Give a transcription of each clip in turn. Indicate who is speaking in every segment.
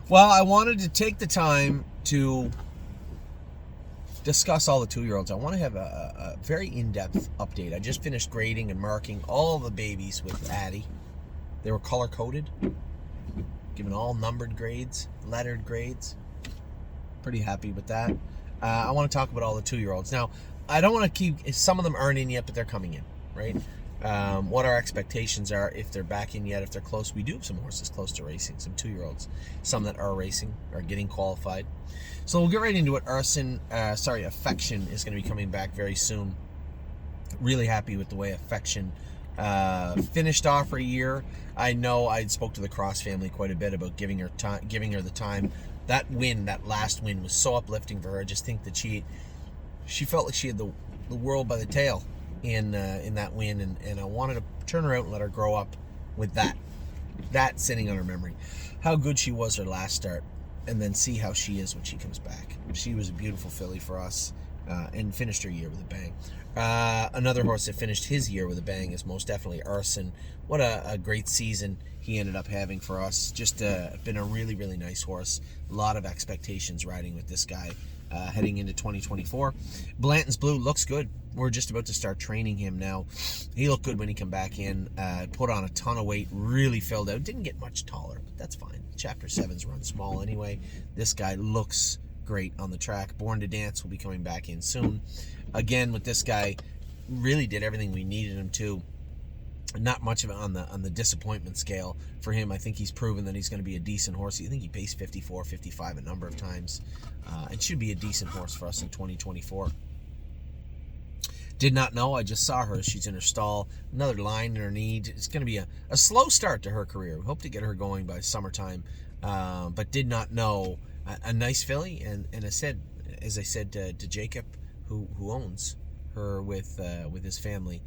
Speaker 1: Well, I wanted to take the time to discuss all the 2-year-olds. I want to have a very in-depth update. I just finished grading and marking all the babies with Addie. They were color-coded, given all numbered grades, lettered grades. Pretty happy with that. I want to talk about all the 2-year-olds. Now, I don't want to keep, some of them aren't in yet, but they're coming in, right? What our expectations are, if they're back in yet, if they're close. We do have some horses close to racing, some 2-year-olds. Some that are racing, are getting qualified. So we'll get right into it. Affection is going to be coming back very soon. Really happy with the way Affection finished off her year. I know I spoke to the Cross family quite a bit about giving her the time. That last win was so uplifting for her. I just think that she felt like she had the world by the tail in that win, and I wanted to turn her out and let her grow up with that sitting on her memory. How good she was her last start, and then see how she is when she comes back. She was a beautiful filly for us, and finished her year with a bang. Another horse that finished his year with a bang is most definitely Arson. What a great season he ended up having for us. Just been a really, really nice horse. A lot of expectations riding with this guy heading into 2024. Blanton's Blue looks good. We're just about to start training him now. He looked good when he came back in. Put on a ton of weight. Really filled out. Didn't get much taller, but that's fine. Chapter 7's run small anyway. This guy looks great on the track. Born to Dance will be coming back in soon. Again, with this guy, really did everything we needed him to. Not much of it on the disappointment scale for him. I think he's proven that he's going to be a decent horse. I think he paced 54, 55 a number of times. And should be a decent horse for us in 2024. Did not know. I just saw her. She's in her stall. Another line in her knee. It's going to be a slow start to her career. We hope to get her going by summertime. But did not know. A nice filly. And as I said to Jacob, who owns her with his family,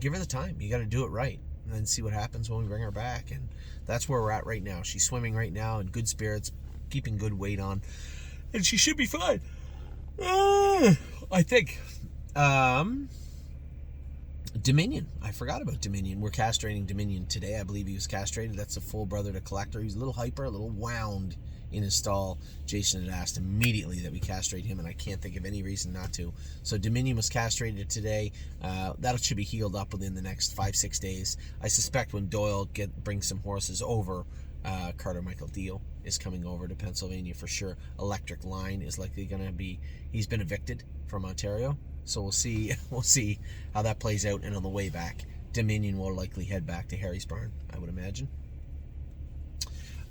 Speaker 1: give her the time. You got to do it right, and then see what happens when we bring her back. And that's where we're at right now. She's swimming right now in good spirits, keeping good weight on, and she should be fine. I think. Dominion. I forgot about Dominion. We're castrating Dominion today. I believe he was castrated. That's a full brother to Collector. He was a little hyper, a little wound in his stall. Jason had asked immediately that we castrate him, and I can't think of any reason not to. So Dominion was castrated today. That should be healed up within the next 5-6 days. I suspect when Doyle brings some horses over, Carter Michael Deal is coming over to Pennsylvania for sure. Electric Line is likely going to be. He's been evicted from Ontario, so we'll see. We'll see how that plays out. And on the way back, Dominion will likely head back to Harry's Barn, I would imagine.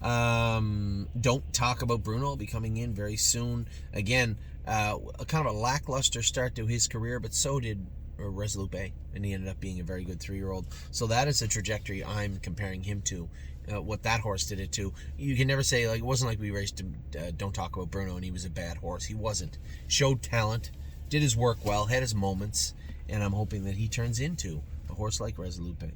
Speaker 1: Don't Talk About Bruno will be coming in very soon. Again, a kind of a lackluster start to his career, but so did Resolute Bay, and he ended up being a very good 3-year-old. So that is the trajectory I'm comparing him to. What that horse did it to. You can never say, like, it wasn't like we raced Don't Talk About Bruno and he was a bad horse. He wasn't. Showed talent, did his work well, had his moments, and I'm hoping that he turns into a horse like Resolute Bay.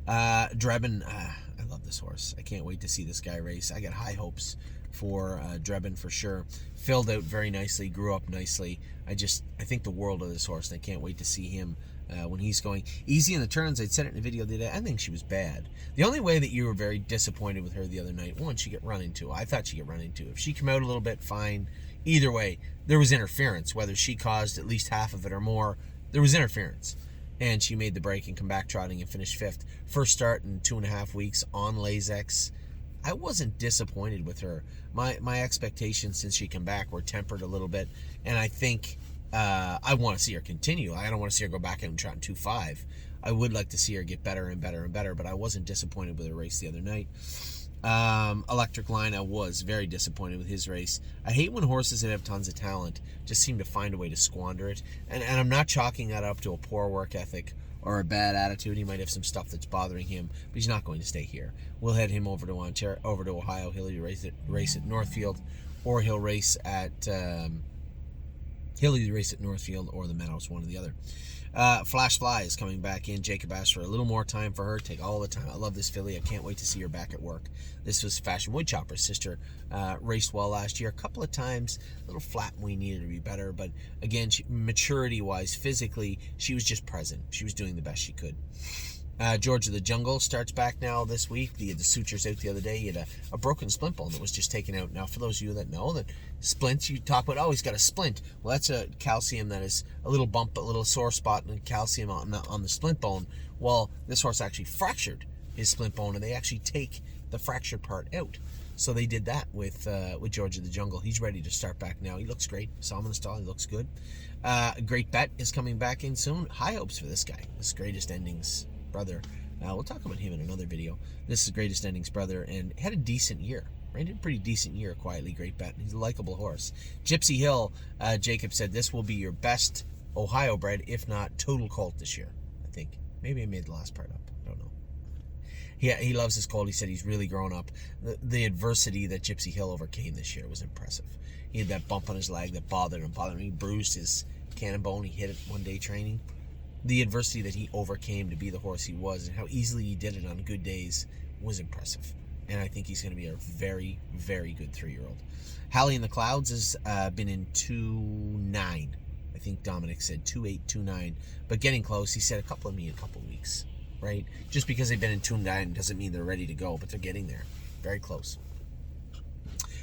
Speaker 1: Drebin, I love this horse. I can't wait to see this guy race. I got high hopes for Drebin for sure. Filled out very nicely, grew up nicely. I think the world of this horse, and I can't wait to see him when he's going easy in the turns. I said it in a video the other day. I think she was bad. The only way that you were very disappointed with her the other night, one, she got run into. I thought she got run into. If she came out a little bit, fine. Either way, there was interference. Whether she caused at least half of it or more, there was interference. And she made the break and come back trotting and finished 5th. First start in 2.5 weeks on Lasix. I wasn't disappointed with her. My expectations since she came back were tempered a little bit, and I think I want to see her continue. I don't want to see her go back out and trot in 2.5. I would like to see her get better and better and better, but I wasn't disappointed with her race the other night. Electric Line, I was very disappointed with his race. I hate when horses that have tons of talent just seem to find a way to squander it, and I'm not chalking that up to a poor work ethic or a bad attitude. He might have some stuff that's bothering him, but he's not going to stay here. We'll head him over to Ohio. He'll either race at Northfield, or he'll race at Northfield or the Meadows, one or the other. Flash Fly is coming back in. Jacob asked for a little more time for her. Take all the time. I love this filly. I can't wait to see her back at work. This was Fashion Woodchopper's sister. Raced well last year a couple of times. A little flat when we needed to be better. But again, maturity-wise, physically, she was just present. She was doing the best she could. George of the Jungle starts back now this week. He had the sutures out the other day. He had a broken splint bone that was just taken out. Now, for those of you that know that splints, you talk about, oh, he's got a splint. Well, that's a calcium that is a little bump, a little sore spot, and calcium on the splint bone. Well, this horse actually fractured his splint bone, and they actually take the fractured part out. So they did that with George of the Jungle. He's ready to start back now. He looks great. Saw him in the stall. He looks good. Great Bet is coming back in soon. High hopes for this guy. This Greatest Endings brother. We'll talk about him in another video. This is Greatest Endings brother, and had a decent year. Right? Did a pretty decent year, quietly. Great Bet. He's a likable horse. Gypsy Hill, Jacob said, this will be your best Ohio bred, if not total colt this year, I think. Maybe I made the last part up. I don't know. He loves his colt. He said he's really grown up. The adversity that Gypsy Hill overcame this year was impressive. He had that bump on his leg that bothered him. He bruised his cannon bone. He hit it one day training. The adversity that he overcame to be the horse he was, and how easily he did it on good days, was impressive. And I think he's going to be a very, very good 3-year-old. Hallie in the Clouds has been in 2-9. I think Dominic said 2-8, 2-9. But getting close. He said a couple of weeks. Right? Just because they've been in 2-9 doesn't mean they're ready to go, but they're getting there. Very close.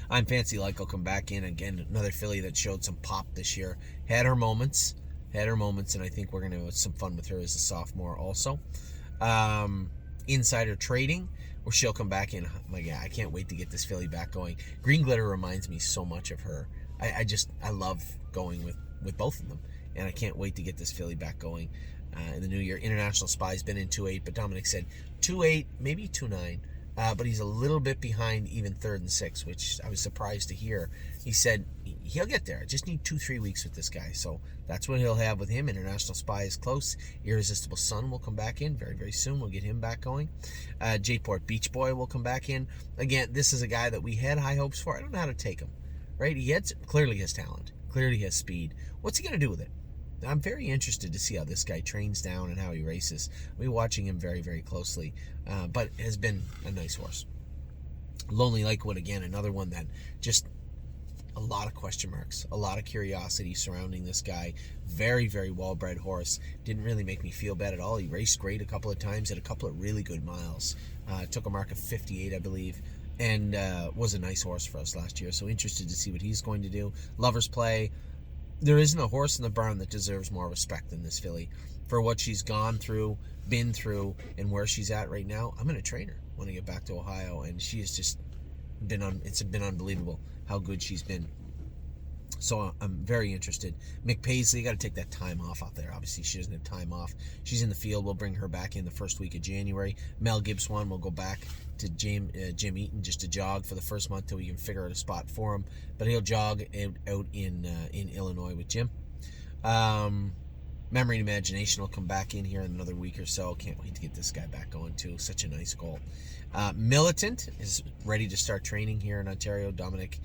Speaker 1: I'm Fancy Like will come back in. Again, another filly that showed some pop this year. Had her moments, and I think we're going to have some fun with her as a sophomore also. Insider Trading, where she'll come back in. Oh my God, I can't wait to get this filly back going. Green Glitter reminds me so much of her. I love going with both of them, and I can't wait to get this filly back going in the new year. International Spy's been in 2-8, but Dominic said 2-8, maybe 2-9. But he's a little bit behind even 3rd and 6th, which I was surprised to hear. He said he'll get there. I just need 2-3 weeks with this guy. So that's what he'll have with him. International Spy is close. Irresistible Sun will come back in very, very soon. We'll get him back going. J-Port Beach Boy will come back in. Again, this is a guy that we had high hopes for. I don't know how to take him. Right? He clearly has talent. Clearly has speed. What's he going to do with it? I'm very interested to see how this guy trains down and how he races. We're watching him very, very closely, but has been a nice horse. Lonely Lakewood, again, another one that just a lot of question marks, a lot of curiosity surrounding this guy. Very, very well-bred horse. Didn't really make me feel bad at all. He raced great a couple of times at a couple of really good miles. Took a mark of 58, I believe, and was a nice horse for us last year. So interested to see what he's going to do. Lover's Play. There isn't a horse in the barn that deserves more respect than this filly. For what she's gone through, been through, and where she's at right now, I'm going to train her when I get back to Ohio. And she has just it's been unbelievable how good she's been. So I'm very interested. Mick Paisley, got to take that time off out there. Obviously, she doesn't have time off. She's in the field. We'll bring her back in the first week of January. Mel Gibbswan will go back to Jim Eaton just to jog for the first month till we can figure out a spot for him. But he'll jog out in Illinois with Jim. Memory and Imagination will come back in here in another week or so. Can't wait to get this guy back going too. Such a nice goal. Militant is ready to start training here in Ontario. Dominic,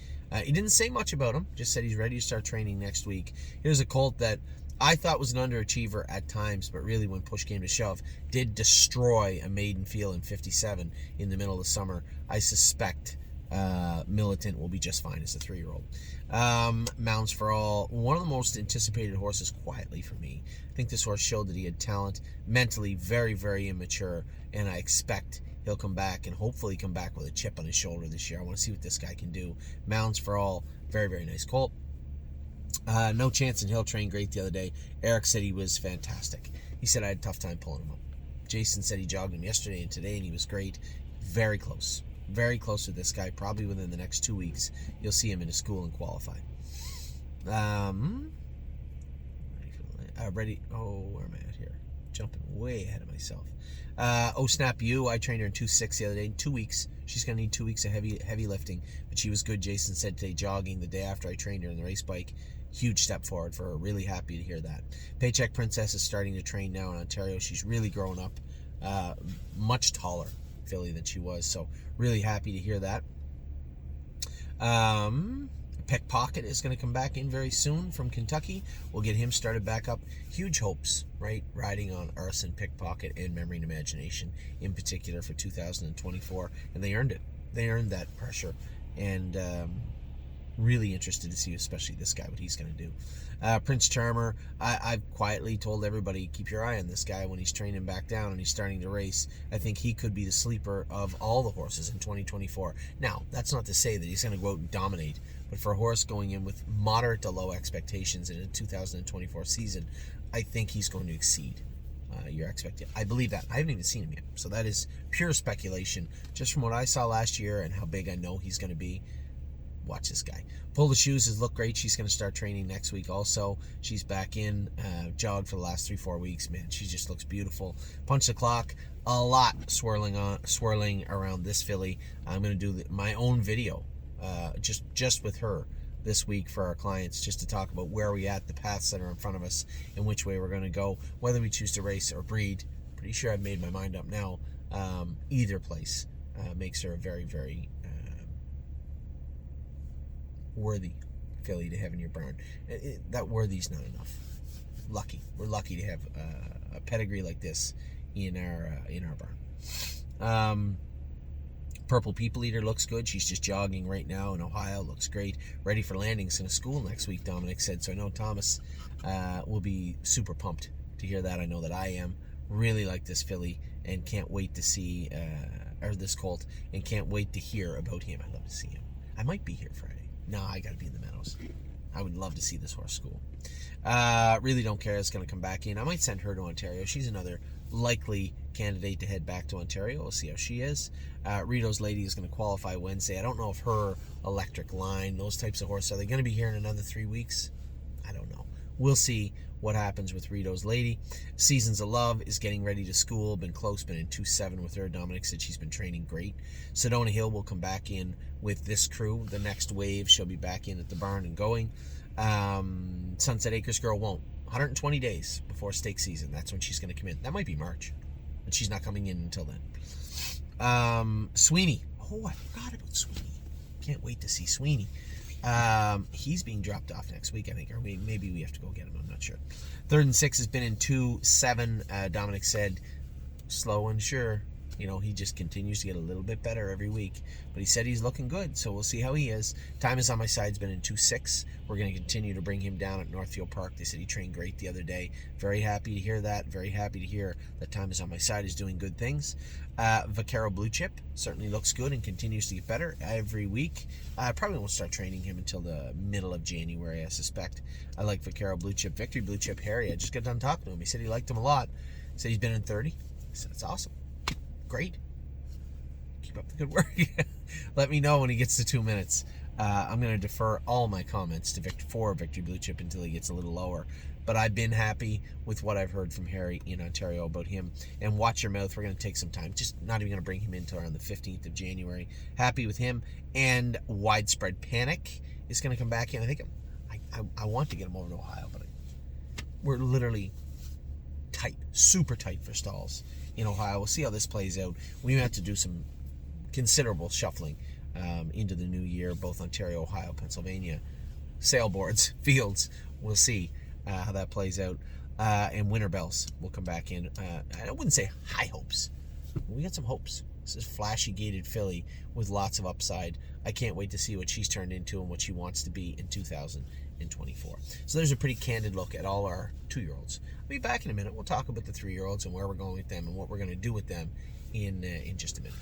Speaker 1: he didn't say much about him, just said he's ready to start training next week. Here's a colt that I thought was an underachiever at times, but really when push came to shove, did destroy a maiden field in 57 in the middle of the summer. I suspect Militant will be just fine as a 3-year-old. Mounds for All, one of the most anticipated horses quietly for me. I think this horse showed that he had talent, mentally very, very immature, and I expect he'll come back and hopefully come back with a chip on his shoulder this year. I want to see what this guy can do. Mounds for All, very, very nice colt. No Chance in Hill trained great the other day. Eric said he was fantastic. He said I had a tough time pulling him up. Jason said he jogged him yesterday and today, and he was great. Very close. Very close with this guy. Probably within the next 2 weeks, you'll see him in a school and qualify. Ready? Oh, where am I at here? Jumping way ahead of myself. Oh Snap You, I trained her in 2.6 the other day. 2 weeks. She's going to need 2 weeks of heavy lifting, but she was good. Jason said today jogging the day after I trained her in the race bike. Huge step forward for her. Really happy to hear that. Paycheck Princess is starting to train now in Ontario. She's really grown up. Much taller filly than she was, so really happy to hear that. Pickpocket is going to come back in very soon from Kentucky. We'll get him started back up. Huge hopes, right? Riding on Arson, Pickpocket, and Memory and Imagination in particular for 2024, and they earned it. They earned that pressure, and Really interested to see, especially this guy, what he's going to do. Prince Charmer, I've quietly told everybody, keep your eye on this guy when he's training back down and he's starting to race. I think he could be the sleeper of all the horses in 2024. Now, that's not to say that he's going to go out and dominate, but for a horse going in with moderate to low expectations in a 2024 season, I think he's going to exceed your expectation. I believe that. I haven't even seen him yet, so that is pure speculation. Just from what I saw last year and how big I know he's going to be, watch this guy. Pull the Shoes has looked great. She's going to start training next week also. She's back in, jogged for the last 3-4 weeks. Man, she just looks beautiful. Punch the Clock, a lot swirling around this filly. I'm going to do my own video just with her this week for our clients, just to talk about where we at, the paths that are in front of us, and which way we're going to go, whether we choose to race or breed. Pretty sure I've made my mind up now. Either place makes her a very, very worthy filly to have in your barn. That worthy's not enough. We're lucky to have a pedigree like this in our barn. Purple People Eater looks good. She's just jogging right now in Ohio. Looks great. Ready for landings in a school next week, Dominic said. So I know Thomas will be super pumped to hear that. I know that I am. Really like this filly and can't wait to see, or this colt, and can't wait to hear about him. I'd love to see him. I might be here Friday. No, I got to be in the Meadows. I would love to see this horse school. Really Don't Care is going to come back in. I might send her to Ontario. She's another likely candidate to head back to Ontario. We'll see how she is. Rito's Lady is going to qualify Wednesday. I don't know if her Electric Line, those types of horses, are they going to be here in another 3 weeks? I don't know. We'll see what happens with Rito's Lady. Seasons of Love is getting ready to school. Been close, been in 2-7 with her. Dominic said she's been training great. Sedona Hill will come back in with this crew. The next wave, she'll be back in at the barn and going. Sunset Acres Girl won't. 120 days before stake season. That's when she's going to come in. That might be March, but she's not coming in until then. Sweeney. Oh, I forgot about Sweeney. Can't wait to see Sweeney. He's being dropped off next week, I think, or maybe we have to go get him. I'm not sure. 3rd and 6 has been in 2-7. Dominic said, slow and sure. You know, he just continues to get a little bit better every week. But he said he's looking good, so we'll see how he is. Time Is On My Side's been in 2-6. We're going to continue to bring him down at Northfield Park. They said he trained great the other day. Very happy to hear that. Very happy to hear that Time Is On My Side is doing good things. Vaquero Blue Chip certainly looks good and continues to get better every week. I probably won't start training him until the middle of January, I suspect. I like Vaquero Blue Chip. Victory Blue Chip Harry, I just got done talking to him. He said he liked him a lot. He said he's been in 30. I said, that's awesome. Great. Keep up the good work. Let me know when he gets to 2 minutes. I'm going to defer all my comments to Victory Blue Chip until he gets a little lower. But I've been happy with what I've heard from Harry in Ontario about him. And watch your mouth. We're going to take some time. Just not even going to bring him in until around the 15th of January. Happy with him. And Widespread Panic is going to come back in. I think I want to get him over to Ohio, but we're literally tight, super tight for stalls in Ohio. We'll see how this plays out. We have to do some considerable shuffling into the new year, both Ontario, Ohio, Pennsylvania, sailboards, fields. We'll see how that plays out. And Winter Bells will come back in. I wouldn't say high hopes. We got some hopes. This is flashy gated filly with lots of upside. I can't wait to see what she's turned into and what she wants to be in 2024. So there's a pretty candid look at all our 2-year-olds. I'll be back in a minute. We'll talk about the 3-year-olds and where we're going with them and what we're going to do with them in just a minute.